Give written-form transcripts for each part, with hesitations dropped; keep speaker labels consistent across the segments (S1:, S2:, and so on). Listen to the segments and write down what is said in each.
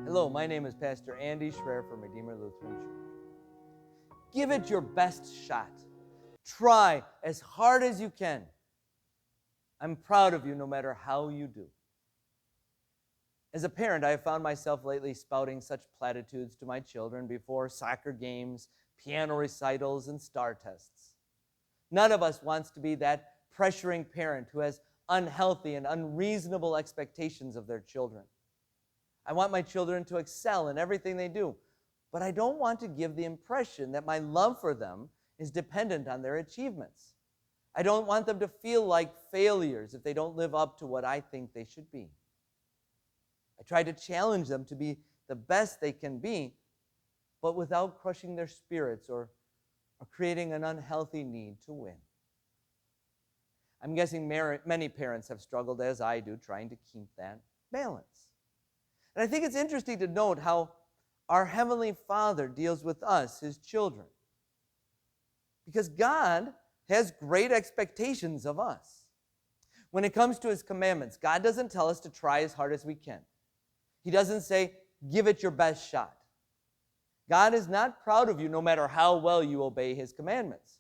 S1: Hello, my name is Pastor Andy Schroer from Redeemer Lutheran Church. Give it your best shot. Try as hard as you can. I'm proud of you no matter how you do. As a parent, I have found myself lately spouting such platitudes to my children before soccer games, piano recitals, and star tests. None of us wants to be that pressuring parent who has unhealthy and unreasonable expectations of their children. I want my children to excel in everything they do, but I don't want to give the impression that my love for them is dependent on their achievements. I don't want them to feel like failures if they don't live up to what I think they should be. I try to challenge them to be the best they can be, but without crushing their spirits or creating an unhealthy need to win. I'm guessing many parents have struggled, as I do, trying to keep that balance. And I think it's interesting to note how our Heavenly Father deals with us, His children. Because God has great expectations of us. When it comes to His commandments, God doesn't tell us to try as hard as we can. He doesn't say, give it your best shot. God is not proud of you no matter how well you obey His commandments.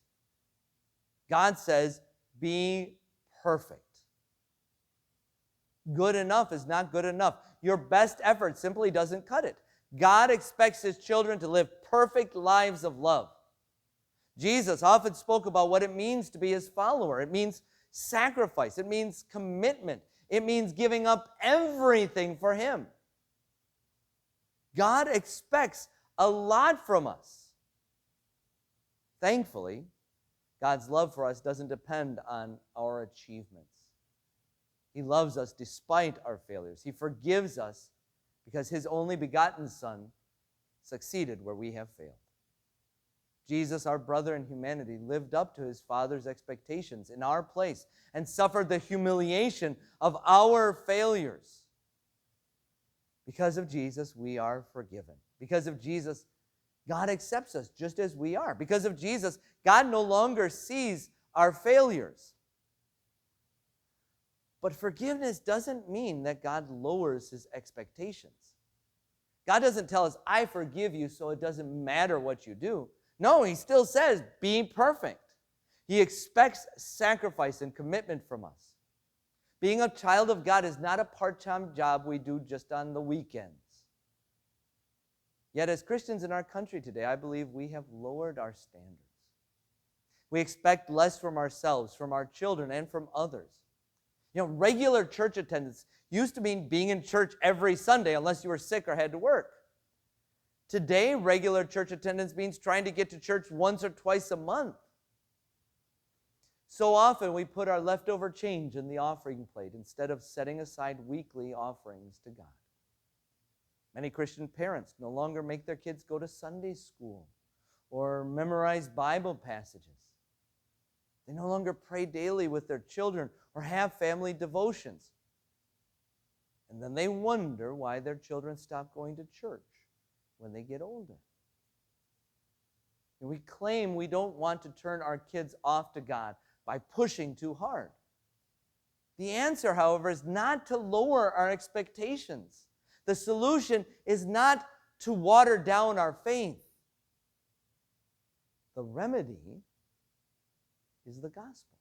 S1: God says, be perfect. Good enough is not good enough. Your best effort simply doesn't cut it. God expects His children to live perfect lives of love. Jesus often spoke about what it means to be His follower. It means sacrifice. It means commitment. It means giving up everything for Him. God expects a lot from us. Thankfully, God's love for us doesn't depend on our achievements. He loves us despite our failures. He forgives us because His only begotten Son succeeded where we have failed. Jesus, our brother in humanity, lived up to His Father's expectations in our place and suffered the humiliation of our failures. Because of Jesus, we are forgiven. Because of Jesus, God accepts us just as we are. Because of Jesus, God no longer sees our failures. But forgiveness doesn't mean that God lowers His expectations. God doesn't tell us, I forgive you, so it doesn't matter what you do. No, He still says, be perfect. He expects sacrifice and commitment from us. Being a child of God is not a part-time job we do just on the weekends. Yet as Christians in our country today, I believe we have lowered our standards. We expect less from ourselves, from our children, and from others. Regular church attendance used to mean being in church every Sunday unless you were sick or had to work. Today, regular church attendance means trying to get to church once or twice a month. So often we put our leftover change in the offering plate instead of setting aside weekly offerings to God. Many Christian parents no longer make their kids go to Sunday school or memorize Bible passages. They no longer pray daily with their children or have family devotions. And then they wonder why their children stop going to church when they get older. And we claim we don't want to turn our kids off to God by pushing too hard. The answer, however, is not to lower our expectations. The solution is not to water down our faith. The remedy is the gospel.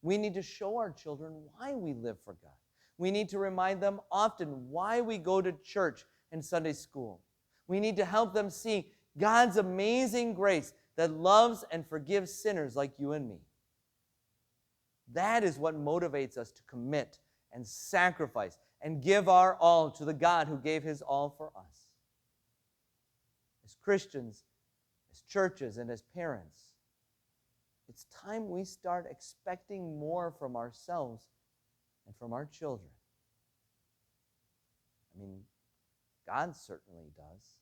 S1: We need to show our children why we live for God. We need to remind them often why we go to church and Sunday school. We need to help them see God's amazing grace that loves and forgives sinners like you and me. That is what motivates us to commit and sacrifice and give our all to the God who gave His all for us. As Christians, as churches, and as parents, it's time we start expecting more from ourselves and from our children. God certainly does.